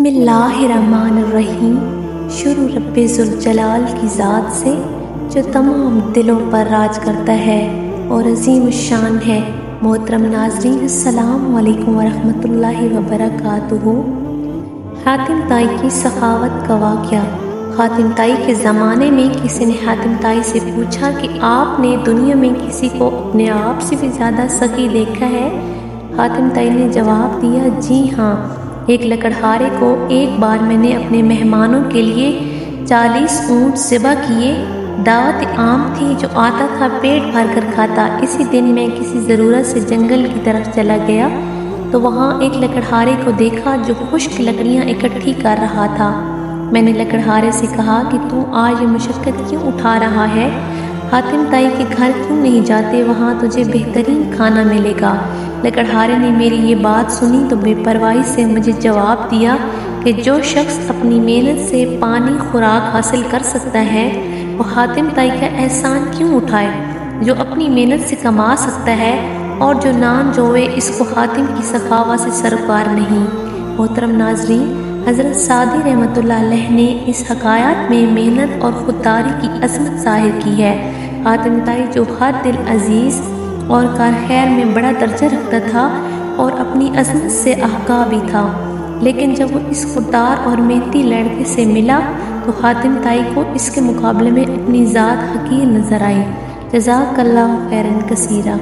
اللہ الرحمن الرحیم۔ شروع رب ذوالجلال کی ذات سے جو تمام دلوں پر راج کرتا ہے اور عظیم الشان ہے۔ محترم ناظرین، السلام علیکم ورحمۃ اللہ وبرکاتہ۔ حاتم طائی کی سخاوت کا واقعہ۔ حاتم طائی کے زمانے میں کسی نے حاتم طائی سے پوچھا کہ آپ نے دنیا میں کسی کو اپنے آپ سے بھی زیادہ سخی دیکھا ہے؟ حاتم طائی نے جواب دیا، جی ہاں، ایک لکڑہارے کو ایک بار میں نے اپنے مہمانوں کے لیے 40 اونٹ ذبح کیے۔ دعوت عام تھی، جو آتا تھا پیٹ بھر کر کھاتا۔ اسی دن میں کسی ضرورت سے جنگل کی طرف چلا گیا تو وہاں ایک لکڑہارے کو دیکھا جو خشک لکڑیاں اکٹھی کر رہا تھا۔ میں نے لکڑہارے سے کہا کہ تو آج یہ مشقت کیوں اٹھا رہا ہے؟ حاتم طائی کے گھر کیوں نہیں جاتے؟ وہاں تجھے بہترین کھانا ملے گا۔ لکڑہارے نے میری یہ بات سنی تو بے پرواہی سے مجھے جواب دیا کہ جو شخص اپنی محنت سے پانی خوراک حاصل کر سکتا ہے وہ حاتم طائی کا احسان کیوں اٹھائے جو اپنی محنت سے کما سکتا ہے، اور جو نان جوئے اس کو حاتم کی سخاوت سے سرکار نہیں۔ محترم ناظرین، حضرت سعدی رحمۃ اللہ علیہ نے اس حکایات میں محنت اور خودداری کی عظمت ظاہر کی ہے۔ حاتم طائی جو ہر دل عزیز اور کار خیر میں بڑا درجہ رکھتا تھا اور اپنی عظمت سے آگاہ بھی تھا، لیکن جب وہ اس خوددار اور محنتی لڑکے سے ملا تو حاتم طائی کو اس کے مقابلے میں اپنی ذات حقیر نظر آئی۔ جزاک اللہ خیرا کثیرا۔